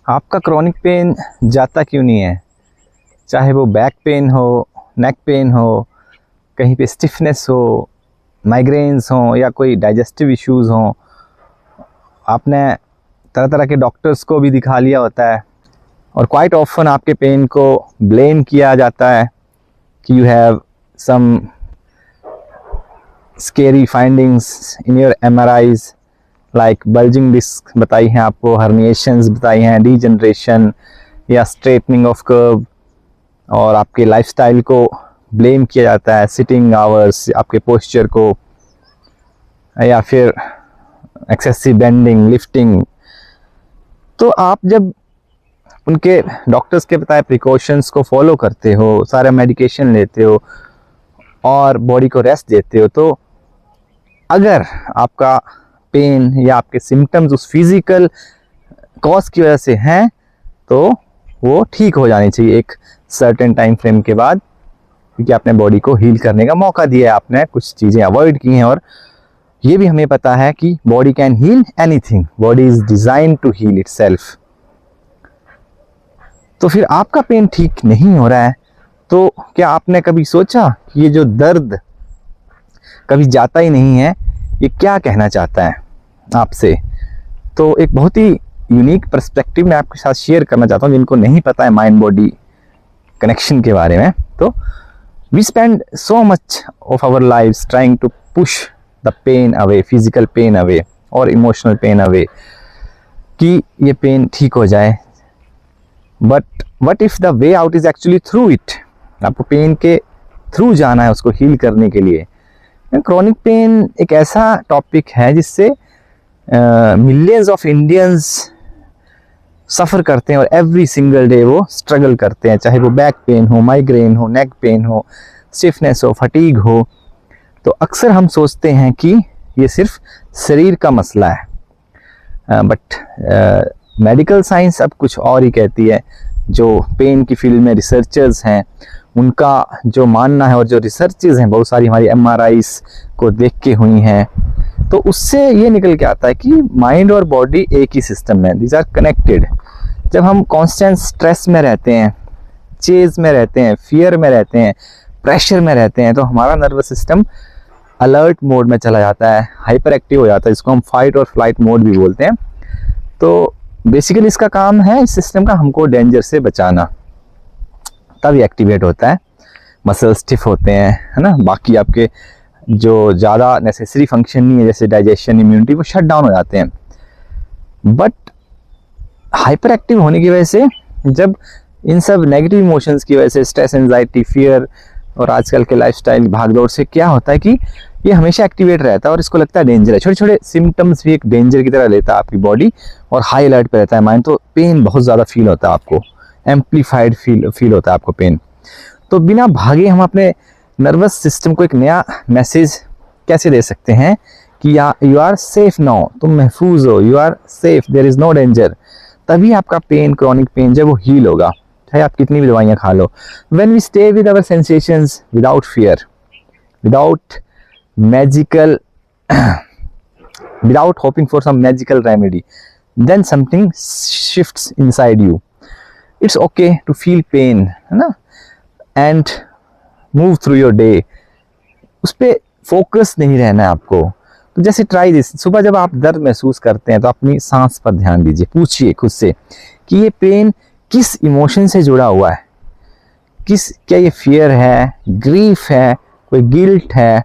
आपका chronic pain जाता क्यों नहीं है? चाहे वो बैक पेन हो, नेक पेन हो, कहीं पे स्टिफनेस हो, माइग्रेन्स हो या कोई डाइजेस्टिव इश्यूज़ हों। आपने तरह तरह के डॉक्टर्स को भी दिखा लिया होता है और क्वाइट ऑफन आपके पेन को ब्लेम किया जाता है कि you have some scary findings in your MRIs, like bulging disc बताई हैं आपको, हर्निएशंस बताई हैं, डीजनरेशन या स्ट्रेटनिंग ऑफ कर्व। और आपके लाइफस्टाइल को ब्लेम किया जाता है, सिटिंग आवर्स, आपके पोस्चर को, या फिर एक्सेसिव बेंडिंग, लिफ्टिंग। तो आप जब उनके डॉक्टर्स के बताए प्रिकॉशंस को फॉलो करते हो, सारे मेडिकेशन लेते हो और बॉडी को रेस्ट देते हो, तो अगर आपका पेन या आपके सिम्टम्स उस फिजिकल कॉज की वजह से हैं तो वो ठीक हो जानी चाहिए एक सर्टेन टाइम फ्रेम के बाद, क्योंकि आपने बॉडी को हील करने का मौका दिया है, आपने कुछ चीज़ें अवॉइड की हैं। और ये भी हमें पता है कि body can heal anything, body is design to heal itself. तो फिर आपका पेन ठीक नहीं हो रहा है तो क्या आपने कभी सोचा कि ये जो दर्द कभी जाता ही नहीं है, ये क्या कहना चाहता है आपसे? तो एक बहुत ही यूनिक पर्सपेक्टिव मैं आपके साथ शेयर करना चाहता हूँ जिनको नहीं पता है माइंड बॉडी कनेक्शन के बारे में। तो we spend so much of our lives trying to push the pain away, physical pain away और इमोशनल पेन अवे, कि ये पेन ठीक हो जाए। But what if the way out is actually through it? आपको पेन के through जाना है उसको हील करने के लिए। क्रॉनिक पेन एक ऐसा टॉपिक है जिससे मिलियंस ऑफ इंडियंस सफ़र करते हैं और एवरी सिंगल डे वो स्ट्रगल करते हैं, चाहे वो बैक पेन हो, माइग्रेन हो, नेक पेन हो, स्टिफनेस हो, फटीग हो। तो अक्सर हम सोचते हैं कि ये सिर्फ शरीर का मसला है, बट मेडिकल साइंस अब कुछ और ही कहती है। जो पेन की फील्ड में रिसर्चर्स हैं उनका जो मानना है और जो रिसर्चेज हैं बहुत सारी हमारी MRIs को देख के हुई हैं, तो उससे ये निकल के आता है कि माइंड और बॉडी एक ही सिस्टम है, दीज आर कनेक्टेड। जब हम कांस्टेंट स्ट्रेस में रहते हैं, चेज में रहते हैं, फियर में रहते हैं, प्रेशर में रहते हैं, तो हमारा नर्वस सिस्टम अलर्ट मोड में चला जाता है, हाइपर एक्टिव हो जाता है, जिसको हम फाइट और फ्लाइट मोड भी बोलते हैं। तो बेसिकली इसका काम है इस सिस्टम का हमको डेंजर से बचाना, तभी एक्टिवेट होता है। मसल स्टिफ होते हैं, है ना। बाकी आपके जो ज़्यादा नेसेसरी फंक्शन नहीं है जैसे डाइजेशन, इम्यूनिटी, वो शट डाउन हो जाते हैं। बट हाइपर एक्टिव होने की वजह से, जब इन सब नेगेटिव इमोशंस की वजह से, स्ट्रेस, एंजाइटी, फियर और आजकल के लाइफस्टाइल भागदौड़ से क्या होता है कि ये हमेशा एक्टिवेट रहता है और इसको लगता है डेंजर है। छोटे छोटे सिम्टम्स भी एक डेंजर की तरह लेता है आपकी बॉडी और हाई अलर्ट पे रहता है माइंड। तो पेन बहुत ज़्यादा फील होता है आपको, एम्पलीफाइड फील होता है आपको पेन। तो बिना भागे हम अपने नर्वस सिस्टम को एक नया मैसेज कैसे दे सकते हैं कि यू आर सेफ नाउ, तुम महफूज हो, you are safe, there is no danger. तभी आपका पेन, क्रॉनिक पेन जब वो हील होगा, चाहे आप कितनी भी दवाइयाँ खा लो। When we stay with our sensations without fear, without magical, without hoping for some magical remedy, then something shifts inside you. It's okay to feel pain, है ना, and move through your day. उस पर focus नहीं रहना है आपको। तो जैसे ट्राई दिस, सुबह जब आप दर्द महसूस करते हैं तो अपनी सांस पर ध्यान दीजिए, पूछिए खुद से कि ये पेन किस इमोशन से जुड़ा हुआ है, क्या ये फियर है, ग्रीफ है, कोई गिल्ट है,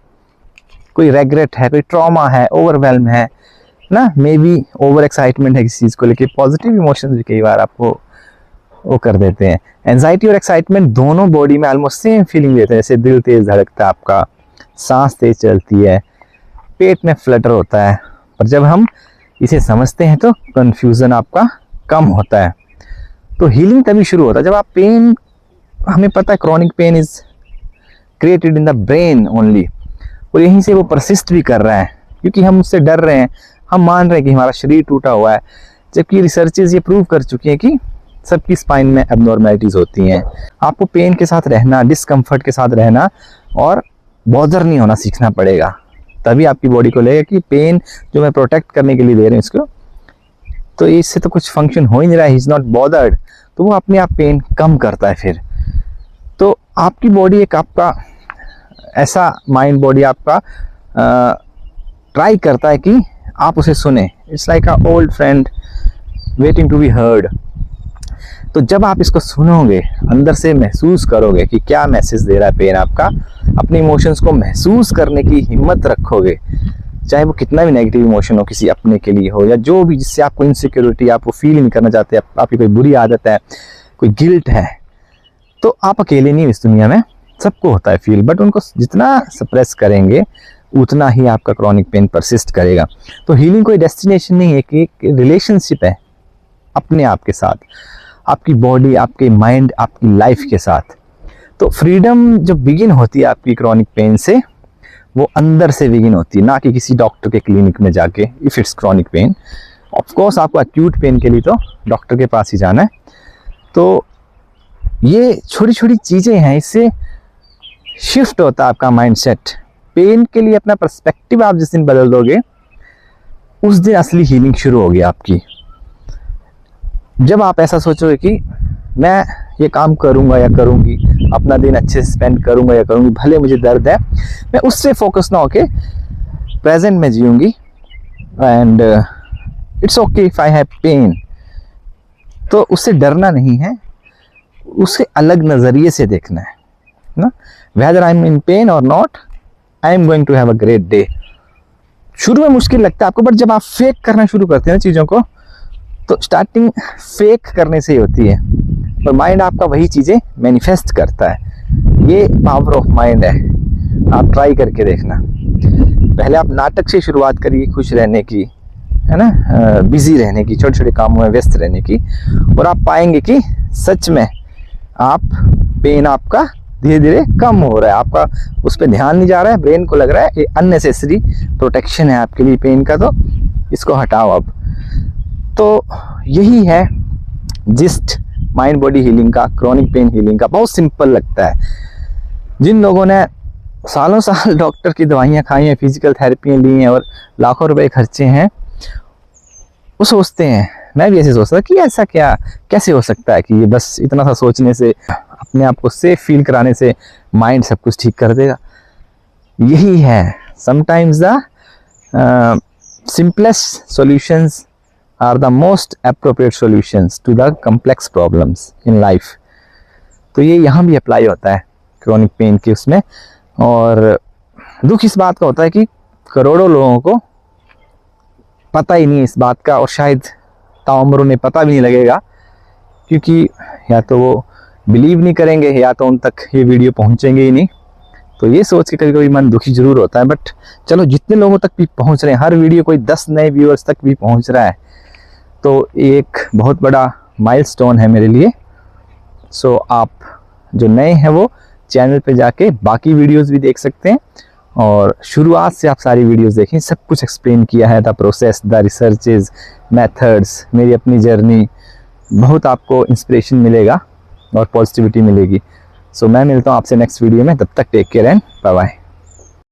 कोई रेग्रेट है, कोई ट्रॉमा है, ओवरवेल्म है ना, मे बी ओवर एक्साइटमेंट है किसी चीज़ को लेके। पॉजिटिव इमोशंस भी कई बार आपको वो कर देते हैं। एंजाइटी और एक्साइटमेंट दोनों बॉडी में ऑलमोस्ट सेम फीलिंग देते हैं, जैसे दिल तेज धड़कता है आपका, सांस तेज चलती है, पेट में फ्लटर होता है। पर जब हम इसे समझते हैं तो कंफ्यूजन आपका कम होता है। तो हीलिंग तभी शुरू होता है जब आप पेन, हमें पता है chronic pain is created in the brain only, और यहीं से वो परसिस्ट भी कर रहा है क्योंकि हम उससे डर रहे हैं, हम मान रहे हैं कि हमारा शरीर टूटा हुआ है, जबकि रिसर्चेज ये प्रूव कर चुकी हैं कि सबकी स्पाइन में एबनॉर्मैलिटीज होती हैं। आपको पेन के साथ रहना, डिस्कम्फर्ट के साथ रहना और बॉदर नहीं होना सीखना पड़ेगा, तभी आपकी बॉडी को लगेगा कि पेन जो मैं प्रोटेक्ट करने के लिए दे रही हूँ इसको तो इससे तो कुछ फंक्शन हो ही नहीं रहा है, ही इज़ नॉट बॉदर्ड, तो वो अपने आप पेन कम करता है फिर। तो आपकी बॉडी एक आपका ऐसा माइंड बॉडी आपका ट्राई करता है कि आप उसे सुने। It's like a old friend waiting to be heard. तो जब आप इसको सुनोगे, अंदर से महसूस करोगे कि क्या मैसेज दे रहा है पेन आपका, अपने इमोशंस को महसूस करने की हिम्मत रखोगे, चाहे वो कितना भी नेगेटिव इमोशन हो, किसी अपने के लिए हो या जो भी जिससे आपको इनसिक्योरिटी, आप वो फील नहीं करना चाहते, आपकी कोई बुरी आदत है, कोई गिल्ट है, तो आप अकेले नहीं हो इस दुनिया में, सबको होता है फील। बट उनको जितना सप्रेस करेंगे उतना ही आपका क्रॉनिक पेन परसिस्ट करेगा। तो हीलिंग कोई डेस्टिनेशन नहीं है, कि एक रिलेशनशिप है अपने आप के साथ, आपकी बॉडी, आपके माइंड, आपकी लाइफ के साथ। तो फ्रीडम जब बिगिन होती है आपकी क्रॉनिक पेन से, वो अंदर से बिगिन होती है, ना कि किसी डॉक्टर के क्लिनिक में जाके, if it's chronic pain. Of course आपको एक्यूट पेन के लिए तो डॉक्टर के पास ही जाना है। तो ये छोटी छोटी चीज़ें हैं, इससे शिफ्ट होता है आपका माइंडसेट। पेन के लिए अपना पर्सपेक्टिव आप जिस दिन बदल दोगे, उस दिन असली हीलिंग शुरू होगी आपकी। जब आप ऐसा सोचोगे कि मैं ये काम करूँगा या करूँगी, अपना दिन अच्छे से स्पेंड करूँगा या करूँगी, भले मुझे दर्द है, मैं उससे फोकस ना होके प्रेजेंट में जीऊँगी, and it's okay if I have pain. तो उससे डरना नहीं है, उसे अलग नज़रिए से देखना है ना। Whether I am in pain or not, I am going to have a great day. शुरू में मुश्किल लगता है आपको, बट जब आप फेक करना शुरू करते हैं चीज़ों को, तो स्टार्टिंग फेक करने से ही होती है, और माइंड आपका वही चीज़ें मैनिफेस्ट करता है। ये पावर ऑफ माइंड है, आप ट्राई करके देखना। पहले आप नाटक से शुरुआत करिए, खुश रहने की, है ना, बिजी रहने की, छोटे छोटे कामों में व्यस्त रहने की, और आप पाएंगे कि सच में आप पेन आपका धीरे धीरे कम हो रहा है, आपका उस पर ध्यान नहीं जा रहा है, ब्रेन को लग रहा है ये अननेसेसरी प्रोटेक्शन है आपके लिए पेन का, तो इसको हटाओ अब। तो यही है जिस्ट माइंड बॉडी हीलिंग का, क्रॉनिक पेन हीलिंग का। बहुत सिंपल लगता है। जिन लोगों ने सालों साल डॉक्टर की दवाइयाँ खाई हैं, फिजिकल थेरेपियाँ ली हैं और लाखों रुपए खर्चे हैं, वो सोचते हैं, मैं भी ऐसे सोचता कि ऐसा क्या, कैसे हो सकता है कि ये बस इतना सा सोचने से, अपने आप को सेफ फील कराने से माइंड सब कुछ ठीक कर देगा। यही है, sometimes the simplest solutions are the most appropriate solutions to the complex problems in life। तो ये यहाँ भी अप्लाई होता है क्रॉनिक पेन के उसमें। और दुख इस बात का होता है कि करोड़ों लोगों को पता ही नहीं है इस बात का, और शायद ताउम्र उन्हें पता भी नहीं लगेगा, क्योंकि या तो वो बिलीव नहीं करेंगे या तो उन तक ये वीडियो पहुँचेंगे ही नहीं। तो ये सोच के कभी कभी मन दुखी जरूर होता है, बट चलो जितने लोगों तक भी पहुँच रहे हैं, हर वीडियो कोई 10 नए व्यूअर्स तक भी पहुँच रहा है, तो एक बहुत बड़ा माइलस्टोन है मेरे लिए। सो आप जो नए हैं वो चैनल पे जाके बाकी वीडियोस भी देख सकते हैं, और शुरुआत से आप सारी वीडियोस देखें, सब कुछ एक्सप्लेन किया है, the process, the researches, methods, मेरी अपनी जर्नी। बहुत आपको इंस्पिरेशन मिलेगा और पॉजिटिविटी मिलेगी। सो मैं मिलता हूँ आपसे नेक्स्ट वीडियो में, तब तक take care and bye bye.